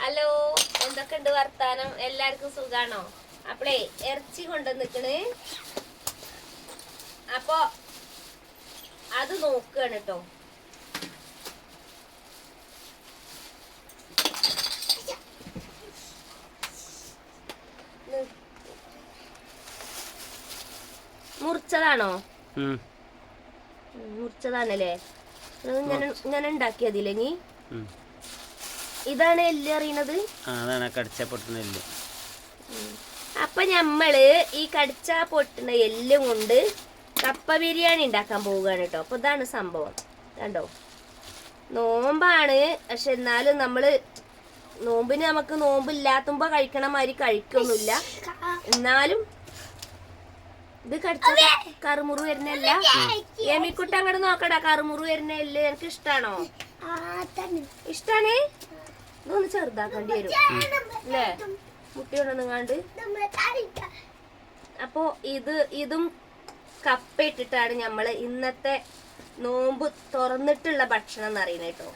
Hello, എന്തൊക്കെയുണ്ട് വർത്താനം? എല്ലാവർക്കും സുഖാണോ? അപ്പളേ ഇറച്ചി കൊണ്ടുവന്നിക്കണ്. അപ്പൊ അത് നോക്കുകയാണ് കേട്ടോ. മുറിച്ചതാണോ? മുറിച്ചതാണല്ലേ? ഇങ്ങനെ ഉണ്ടാക്കിയതില്ലേ നീ? ഇതാണ് എല്ല് അറിയണത്. അപ്പൊ ഞമ്മള് ഈ കടിച്ച പൊട്ടുന്ന എല്ലും കൊണ്ട് കപ്പ ബിരിയാണി ഉണ്ടാക്കാൻ പോവുകയാണ് കേട്ടോ. അപ്പൊ ഇതാണ് സംഭവം. കണ്ടോ, നോമ്പാണ്. പക്ഷെ എന്നാലും നമ്മള് നോമ്പിന് നമുക്ക് നോമ്പില്ലാത്തുമ്പോ കഴിക്കണ മാതിരി കഴിക്കൊന്നുമില്ല. എന്നാലും ഇത് കടിച്ച കറുമുറു വരുന്നല്ല. ഏമിക്കുട്ട അങ്ങോട്ട് നോക്കടാ. കറുമുറു വരുന്ന എല്ല് എനിക്ക് ഇഷ്ടാണോ? ഇഷ്ടാണ്. ഇതൊന്ന് ചെറുതാക്കേണ്ടി വരും അല്ലേ? മുട്ടി കൊണ്ടുവന്നങ്ങാണ്ട്. അപ്പോ ഇതും കപ്പ ഇട്ടിട്ടാണ് നമ്മള് ഇന്നത്തെ നോമ്പ് തുറന്നിട്ടുള്ള ഭക്ഷണം എന്ന് അറിയുന്നത് കേട്ടോ.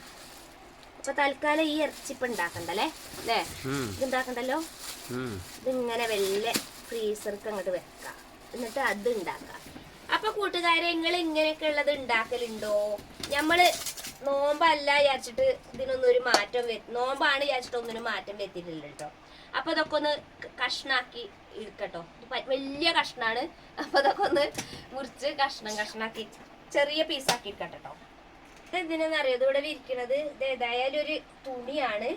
അപ്പൊ തൽക്കാലം ഈ ഇറച്ചിപ്പ് ഉണ്ടാക്കണ്ടല്ലേ അല്ലേ? ഇത് ഉണ്ടാക്കണ്ടല്ലോ. ഇതിങ്ങനെ വലിയ ഫ്രീസർക്ക് അങ്ങോട്ട് വെക്കാം. എന്നിട്ട് അത് ഉണ്ടാക്കാം. അപ്പൊ കൂട്ടുകാരെ, നിങ്ങൾ ഇങ്ങനെയൊക്കെ ഉള്ളത് ഉണ്ടാക്കലുണ്ടോ? നമ്മള് നോമ്പല്ല വിചാരിച്ചിട്ട് ഇതിനൊന്നും ഒരു മാറ്റം നോമ്പാണ് വിചാരിച്ചിട്ട് ഒന്നിനും മാറ്റം വരുത്തിയിട്ടില്ല കേട്ടോ. അപ്പൊ ഇതൊക്കെ ഒന്ന് കഷ്ണാക്കി എടുക്കട്ടോ. വലിയ കഷ്ണാണ്. അപ്പൊ ഇതൊക്കെ ഒന്ന് മുറിച്ച് കഷ്ണാക്കി ചെറിയ പീസാക്കി എടുക്കട്ടോ. ഇത് എന്തിനാന്നറിയോ ഇത് ഇവിടെ വിരിക്കണത്? ഇത് ഏതായാലും ഒരു തുണിയാണ്.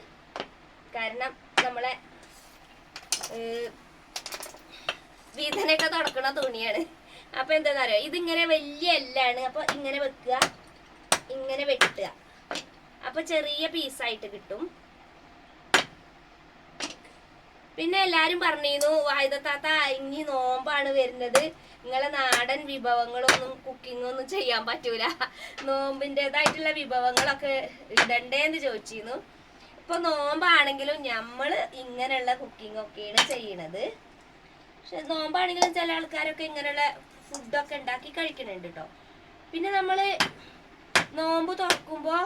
കാരണം നമ്മളെ വീതനൊക്കെ തുടക്കണ തുണിയാണ്. അപ്പൊ എന്താന്നറിയോ, ഇതിങ്ങനെ വലിയ എല്ലാണ്. അപ്പൊ ഇങ്ങനെ വെക്കുക, ഇങ്ങനെ വെട്ടുക. അപ്പൊ ചെറിയ പീസായിട്ട് കിട്ടും. പിന്നെ എല്ലാരും പറഞ്ഞിരുന്നു, വായുതാത്ത ഇനി നോമ്പാണ് വരുന്നത്, നിങ്ങളെ നാടൻ വിഭവങ്ങളൊന്നും കുക്കിംഗ് ഒന്നും ചെയ്യാൻ പറ്റൂല, നോമ്പിൻ്റെതായിട്ടുള്ള വിഭവങ്ങളൊക്കെ ഇടണ്ടേന്ന് ചോദിച്ചിരുന്നു. ഇപ്പൊ നോമ്പാണെങ്കിലും നമ്മള് ഇങ്ങനെയുള്ള കുക്കിംഗ് ഒക്കെയാണ് ചെയ്യണത്. പക്ഷെ നോമ്പാണെങ്കിലും ചില ആൾക്കാരൊക്കെ ഇങ്ങനെയുള്ള ഫുഡൊക്കെ ഉണ്ടാക്കി കഴിക്കുന്നുണ്ട് കേട്ടോ. പിന്നെ നമ്മള് നോമ്പ് തുറക്കുമ്പോ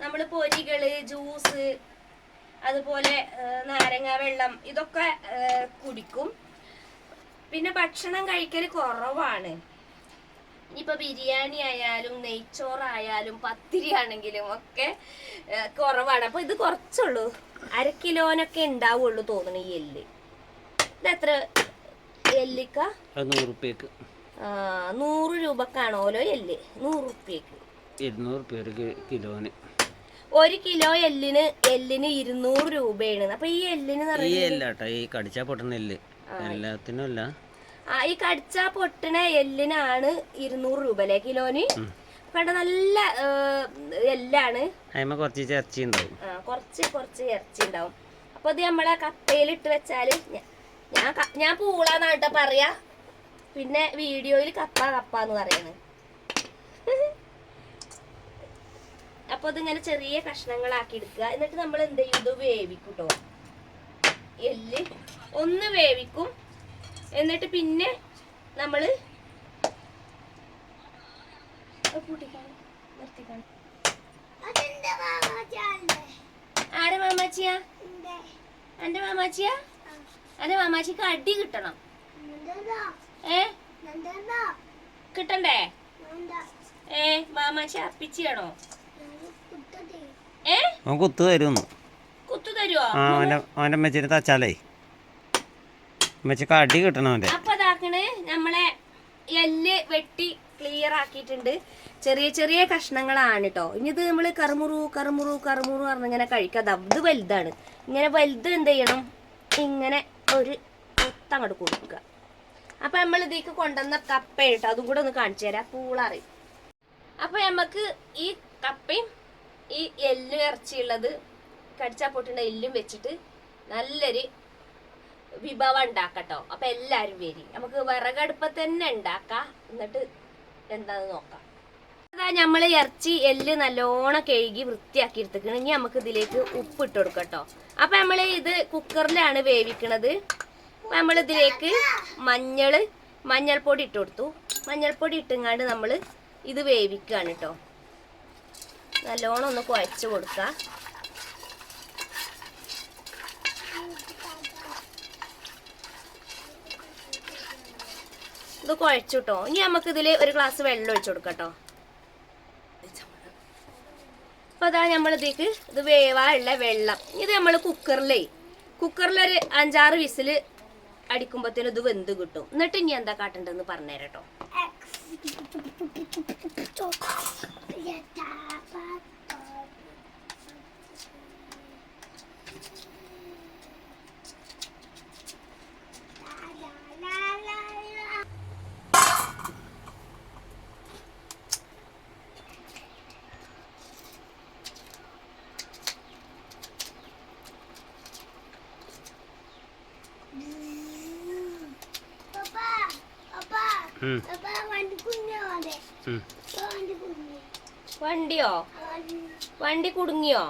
നമ്മള് പൊരികള്, ജ്യൂസ്, അതുപോലെ നാരങ്ങ വെള്ളം ഇതൊക്കെ കുടിക്കും. പിന്നെ ഭക്ഷണം കഴിക്കൽ കുറവാണ്. ഇപ്പൊ ബിരിയാണി ആയാലും നെയ്ച്ചോറായാലും പത്തിരി ആണെങ്കിലും ഒക്കെ കുറവാണ്. അപ്പൊ ഇത് കുറച്ചുള്ളൂ, 1/2 കിലോനൊക്കെ ഉണ്ടാവുള്ളൂ തോന്നുന്നു ഈ എല്ല്. ഇതെത്ര എല്ലിക്ക? 100 രൂപയ്ക്ക്. 100 രൂപക്കാണോലോ എല്ല്? 100 രൂപയ്ക്ക് 200 രൂപ ഒരു കിലോന്. 1 കിലോ എല്ലിന് 200 രൂപയാണ്. അപ്പൊ ഈ എല്ലിന് ഈ കടിച്ചാ പൊട്ടുന്ന എല്ല് എല്ലാത്തിനും അല്ല. ഈ കടിച്ചാ പൊട്ടണ എല്ലിനാണ് 200 രൂപ അല്ലേ കിലോന്? കണ്ട നല്ല എല്ലാണ്. കുറച്ച് ഇറച്ചി ഉണ്ടാവും. കുറച്ച് ഇറച്ചി ഉണ്ടാവും. അപ്പൊ ഇത് നമ്മളെ കപ്പയിലിട്ട് വെച്ചാല് ഞാൻ പൂളാന്നാണ് കേട്ടോ പറയാ. പിന്നെ വീഡിയോയിൽ കപ്പ എന്ന് പറയണ്. അപ്പൊ ഇതിങ്ങനെ ചെറിയ കഷ്ണങ്ങളാക്കി എടുക്കുക. എന്നിട്ട് നമ്മൾ എന്ത് ചെയ്യും, ഇത് വേവിക്കും കേട്ടോ. എല്ല് ഒന്ന് വേവിക്കും. എന്നിട്ട് പിന്നെ നമ്മള് ആരെ മാമാച്ചിയാ? എന്റെ മാമാച്ചിയാ? എന്റെ മാമാച്ചിക്ക് അടി കിട്ടണം. കിട്ടണ്ടേ? മാമാച്ചി അപ്പിച്ചാണോ? കുത്തു തരുന്നു. കുത്തു തരുവോ? അവന്റെ മെച്ചിന് തച്ചാലേ മെച്ചക്ക് അടി കിട്ടണം അവന്റെ. അപ്പൊ ഇതാക്കണ്, നമ്മളെ എല്ല് വെട്ടി ക്ലിയർ ആക്കിയിട്ടുണ്ട്. ചെറിയ ചെറിയ കഷ്ണങ്ങളാണ് കേട്ടോ. ഇനി ഇത് നമ്മള് കറുമുറു പറഞ്ഞിങ്ങനെ കഴിക്കാതെ. ഇത് വലുതാണ്. ഇങ്ങനെ വലുത് എന്ത് ചെയ്യണം, ഇങ്ങനെ ഒരു അങ്ങോട്ട് കൊടുക്കുക. അപ്പൊ നമ്മൾ ഇതിലേക്ക് കൊണ്ടുവന്ന കപ്പ കേട്ടോ, അതും കൂടെ ഒന്ന് കാണിച്ചു തരാം. പൂളറി. അപ്പൊ നമുക്ക് ഈ കപ്പയും ഈ എല്ലും ഇറച്ചിയുള്ളത് കടിച്ചാ പൊട്ടുന്ന എല്ലും വെച്ചിട്ട് നല്ലൊരു വിഭവം ഉണ്ടാക്കട്ടോ. അപ്പൊ എല്ലാരും വരി, നമുക്ക് വിറകടുപ്പത്ത് തന്നെ ഉണ്ടാക്കാം. എന്നിട്ട് എന്താന്ന് നോക്കാം. അതാ നമ്മള് ഇറച്ചി എല്ല് നല്ലോണം കഴുകി വൃത്തിയാക്കി എടുത്തിക്കണം. ഇനി നമുക്ക് ഇതിലേക്ക് ഉപ്പ് ഇട്ട് കൊടുക്കട്ടോ. അപ്പൊ നമ്മള് ഇത് കുക്കറിലാണ് വേവിക്കണത്. അപ്പൊ നമ്മൾ ഇതിലേക്ക് മഞ്ഞൾപ്പൊടി ഇട്ട് കൊടുത്തു. മഞ്ഞൾപ്പൊടി ഇട്ടുങ്ങാണ്ട് നമ്മള് ഇത് വേവിക്കുകയാണ് കേട്ടോ. നല്ലോണം ഒന്ന് കുഴച്ച് കൊടുക്കുക. ഇത് കുഴച്ചിട്ടോ. ഇനി നമുക്ക് ഇതിൽ ഒരു ഗ്ലാസ് വെള്ളം ഒഴിച്ചു കൊടുക്കട്ടോ. അപ്പൊ അതാ നമ്മളിതേക്ക് ഇത് വേവാനുള്ള വെള്ളം. ഇത് നമ്മൾ കുക്കറിലൊരു 5-6 വിസില് അടിക്കുമ്പോഴത്തേനും ഇത് വെന്ത് കിട്ടും. എന്നിട്ട് ഇനി എന്താ കാട്ടണ്ടെന്ന് പറഞ്ഞുതരട്ടോ. വണ്ടിയോ? വണ്ടി കുടുങ്ങിയോ?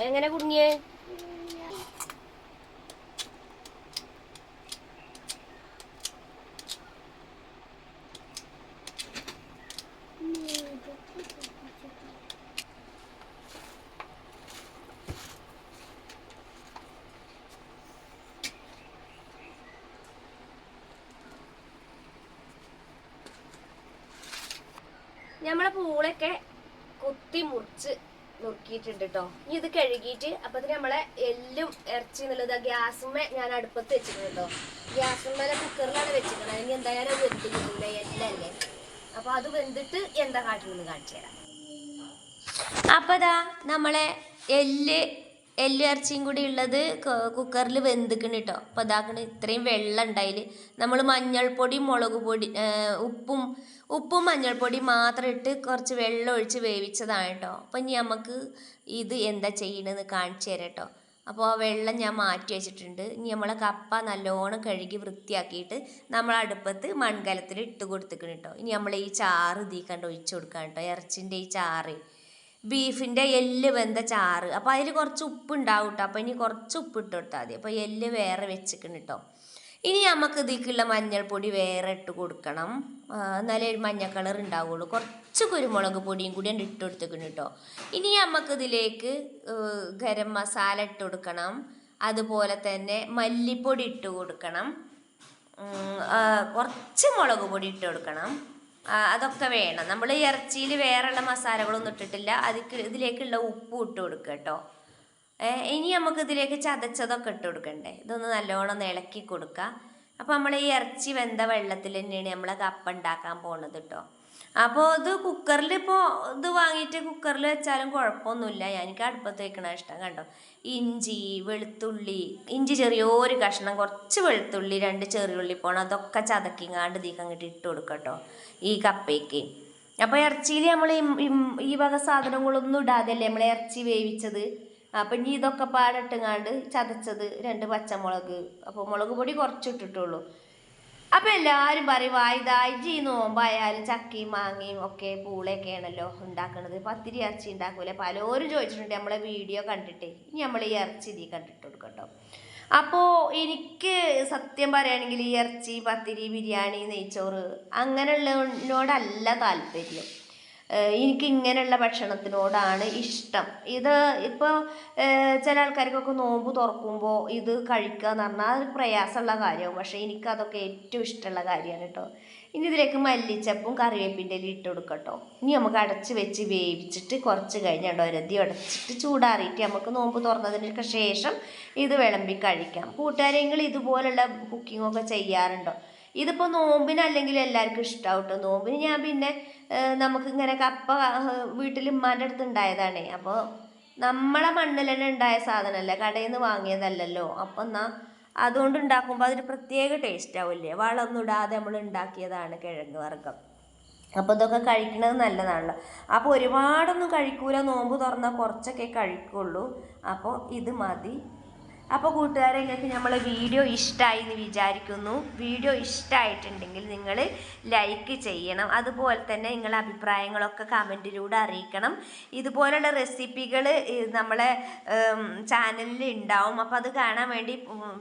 എങ്ങനെ കുടുങ്ങിയേ? നമ്മളെ പൂളൊക്കെ കുത്തി നുറുക്കിയിട്ടുണ്ട് കേട്ടോ. ഇനി ഇത് കഴുകിയിട്ട് അപ്പത്തിന് നമ്മളെ എല്ലും ഇറച്ചി എന്നുള്ളത് ഗ്യാസുമ്മേ ഞാൻ അടുപ്പത്ത് വെച്ചിട്ടുണ്ട് കേട്ടോ. ഗ്യാസുമ്മേലെ കുക്കറിലാണ് വെച്ചിരിക്കുന്നത്. ഇനി എന്തായാലും അത് വെന്ത് കിട്ടില്ല, എല്ലല്ലേ. അപ്പൊ അത് വെന്തിട്ട് എന്താ കാട്ടുന്നത് കാണിച്ചു തരാം. അപ്പൊ ഇതാ നമ്മളെ എല്ല് ഇറച്ചിയും കൂടി ഉള്ളത് കുക്കറിൽ വെന്തിക്കണ് കേട്ടോ. അപ്പോൾ ഇതാക്കണ് ഇത്രയും വെള്ളം ഉണ്ടായില്. നമ്മൾ മഞ്ഞൾപ്പൊടി, മുളക് പൊടി, ഉപ്പും മഞ്ഞൾപ്പൊടി മാത്രം ഇട്ട് കുറച്ച് വെള്ളം ഒഴിച്ച് വേവിച്ചതാണ് കേട്ടോ. അപ്പം ഇനി നമുക്ക് ഇത് എന്താ ചെയ്യണമെന്ന് കാണിച്ചു തരാം കേട്ടോ. അപ്പോൾ ആ വെള്ളം ഞാൻ മാറ്റി വെച്ചിട്ടുണ്ട്. ഇനി നമ്മളെ കപ്പ നല്ലോണം കഴുകി വൃത്തിയാക്കിയിട്ട് നമ്മൾ അടുപ്പത്ത് മൺകലത്തിൽ ഇട്ട് കൊടുത്തിക്കണം കേട്ടോ. ഇനി നമ്മൾ ഈ ചാറ് ഇതിക്കണ്ട് ഒഴിച്ചു കൊടുക്കാം കേട്ടോ. ഇറച്ചിൻ്റെ ഈ ചാറ്, ബീഫിൻ്റെ എല്ല് വെന്ത ചാറ്. അപ്പോൾ അതിൽ കുറച്ച് ഉപ്പ് ഉണ്ടാവും കേട്ടോ. അപ്പോൾ ഇനി കുറച്ച് ഉപ്പ് ഇട്ട് കൊടുത്താൽ മതി. അപ്പോൾ എല്ല് വേറെ വെച്ചിക്കണം കേട്ടോ. ഇനി നമുക്ക് ഇതിലേക്കുള്ള മഞ്ഞൾപ്പൊടി വേറെ ഇട്ട് കൊടുക്കണം. എന്നാലേ ഒരു മഞ്ഞ കളർ ഉണ്ടാവുള്ളൂ. കുറച്ച് കുരുമുളക് പൊടിയും കൂടി ഇട്ട് കൊടുത്തേക്കണം കേട്ടോ. ഇനി നമുക്ക് ഇതിലേക്ക് ഗരം മസാല ഇട്ട് കൊടുക്കണം. അതുപോലെ തന്നെ മല്ലിപ്പൊടി ഇട്ട് കൊടുക്കണം. കുറച്ച് മുളക് പൊടി ഇട്ട് കൊടുക്കണം. അതൊക്കെ വേണം. നമ്മൾ ഇറച്ചിയിൽ വേറെയുള്ള മസാലകളൊന്നും ഇട്ടിട്ടില്ല. ഇതിലേക്കുള്ള ഉപ്പും ഇട്ട് കൊടുക്കുക കേട്ടോ. ഇനി നമുക്ക് ഇതിലേക്ക് ചതച്ചതൊക്കെ ഇട്ട് കൊടുക്കണ്ടേ. ഇതൊന്ന് നല്ലോണം ഇളക്കി കൊടുക്കുക. അപ്പോൾ നമ്മൾ ഈ ഇറച്ചി വെന്ത വെള്ളത്തിൽ തന്നെയാണ് നമ്മളെ കപ്പ ഉണ്ടാക്കാൻ പോകുന്നത് കേട്ടോ. അപ്പോൾ ഇത് കുക്കറിൽ ഇപ്പോൾ ഇത് വാങ്ങിയിട്ട് കുക്കറിൽ വെച്ചാലും കുഴപ്പമൊന്നുമില്ല. എനിക്ക് അടുപ്പത്ത് വെക്കണ ഇഷ്ടം. കണ്ടോ, ഇഞ്ചി, വെളുത്തുള്ളി, ഇഞ്ചി ചെറിയൊരു കഷ്ണം, കുറച്ച് വെളുത്തുള്ളി, 2 ചെറിയുള്ളി പോണം, അതൊക്കെ ചതക്കിങ്ങാണ്ട് ഇതിലേക്ക് അങ്ങോട്ട് ഇട്ട് കൊടുക്കുക കേട്ടോ ഈ കപ്പയ്ക്ക്. അപ്പോൾ ഇറച്ചിയിൽ നമ്മൾ ഈ വക സാധനങ്ങളൊന്നും ഇടാതെയല്ലേ നമ്മൾ ഇറച്ചി വേവിച്ചത്. അപ്പം ഇനി ഇതൊക്കെ പാടിട്ടുങ്ങാണ്ട് ചതച്ചത്, 2 പച്ചമുളക്, അപ്പോൾ മുളക് പൊടി കുറച്ചിട്ടിട്ടുള്ളൂ. അപ്പം എല്ലാവരും പറയും വായ്തായി നോമ്പായാലും ചക്കയും മാങ്ങയും ഒക്കെ പൂളയൊക്കെ ആണല്ലോ ഉണ്ടാക്കണത്, പത്തിരി ഇറച്ചി ഉണ്ടാക്കൂലേ. പലരും ചോദിച്ചിട്ടുണ്ട് നമ്മളെ വീഡിയോ കണ്ടിട്ട്. ഇനി നമ്മൾ ഈ ഇറച്ചി ഇതിൽ കണ്ടിട്ട് കൊടുക്കട്ടോ. അപ്പോൾ എനിക്ക് സത്യം പറയുകയാണെങ്കിൽ ഈ ഇറച്ചി, പത്തിരി, ബിരിയാണി, നെയ്ച്ചോറ് അങ്ങനെയുള്ളതിനോടല്ല താല്പര്യം. എനിക്ക് ഇങ്ങനെയുള്ള ഭക്ഷണത്തിനോടാണ് ഇഷ്ടം. ഇത് ഇപ്പോൾ ചില ആൾക്കാർക്കൊക്കെ നോമ്പ് തുറക്കുമ്പോൾ ഇത് കഴിക്കുക എന്ന് പറഞ്ഞാൽ അത് പ്രയാസമുള്ള കാര്യമാവും. പക്ഷേ എനിക്കതൊക്കെ ഏറ്റവും ഇഷ്ടമുള്ള കാര്യമാണ് കേട്ടോ. ഇനി ഇതിലേക്ക് മല്ലിച്ചപ്പും കറിവേപ്പിൻ്റെ ഇല ഇട്ട് കൊടുക്കട്ടോ. ഇനി നമുക്ക് അടച്ച് വെച്ച് വേവിച്ചിട്ട് കുറച്ച് കഴിഞ്ഞാൽ ഒരതി അടച്ചിട്ട് ചൂടാറിയിട്ട് നമുക്ക് നോമ്പ് തുറന്നതിന് ശേഷം ഇത് വിളമ്പി കഴിക്കാം. കൂട്ടുകാരെങ്കിൽ ഇതുപോലുള്ള കുക്കിങ്ങൊക്കെ ചെയ്യാറുണ്ടോ? ഇതിപ്പോൾ നോമ്പിന് അല്ലെങ്കിൽ എല്ലാവർക്കും ഇഷ്ടമാവും കേട്ടോ. നോമ്പിന് ഞാൻ പിന്നെ നമുക്കിങ്ങനെ കപ്പ വീട്ടിൽ ഉമ്മാൻ്റെ അടുത്ത് ഉണ്ടായതാണേ. അപ്പോൾ നമ്മളെ മണ്ണിൽ തന്നെ ഉണ്ടായ സാധനമല്ല, കടയിൽ നിന്ന് വാങ്ങിയതല്ലല്ലോ. അപ്പം എന്നാൽ അതുകൊണ്ട് ഉണ്ടാക്കുമ്പോൾ അതൊരു പ്രത്യേക ടേസ്റ്റ് ആവില്ലേ. വളമൊന്നും ഇടാതെ നമ്മൾ ഉണ്ടാക്കിയതാണ് കിഴങ്ങ് വർഗ്ഗം. അപ്പോൾ ഇതൊക്കെ കഴിക്കുന്നത് നല്ലതാണല്ലോ. അപ്പോൾ ഒരുപാടൊന്നും കഴിക്കൂല, നോമ്പ് തുറന്നാൽ കുറച്ചൊക്കെ കഴിക്കുള്ളൂ. അപ്പോൾ ഇത് മതി. അപ്പോൾ കൂട്ടുകാരെ, നിങ്ങൾക്ക് നമ്മളെ വീഡിയോ ഇഷ്ടമായി എന്ന് വിചാരിക്കുന്നു. വീഡിയോ ഇഷ്ടമായിട്ടുണ്ടെങ്കിൽ നിങ്ങൾ ലൈക്ക് ചെയ്യണം. അതുപോലെ തന്നെ നിങ്ങളുടെ അഭിപ്രായങ്ങളൊക്കെ കമൻറ്റിലൂടെ അറിയിക്കണം. ഇതുപോലുള്ള റെസിപ്പികൾ നമ്മളെ ചാനലിൽ ഉണ്ടാവും. അപ്പോൾ അത് കാണാൻ വേണ്ടി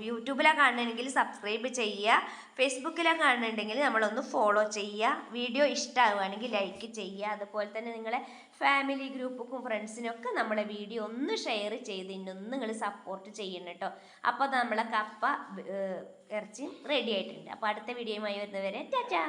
യൂട്യൂബിലാണ് കാണണമെങ്കിൽ സബ്സ്ക്രൈബ് ചെയ്യുക, ഫേസ്ബുക്കിലാണ് കാണുന്നുണ്ടെങ്കിൽ നമ്മളൊന്ന് ഫോളോ ചെയ്യുക. വീഡിയോ ഇഷ്ടമാവുകയാണെങ്കിൽ ലൈക്ക് ചെയ്യുക. അതുപോലെ തന്നെ നിങ്ങളെ ഫാമിലി ഗ്രൂപ്പുക്കും ഫ്രണ്ട്സിനും ഒക്കെ നമ്മളെ വീഡിയോ ഒന്ന് ഷെയർ ചെയ്ത് ഇന്നൊന്ന് നിങ്ങൾ സപ്പോർട്ട് ചെയ്യണം കേട്ടോ. അപ്പോൾ നമ്മളെ കപ്പ ഇറച്ചിയും റെഡി ആയിട്ടുണ്ട്. അപ്പോൾ അടുത്ത വീഡിയോയുമായി വരുന്നവരെ ടാറ്റാ.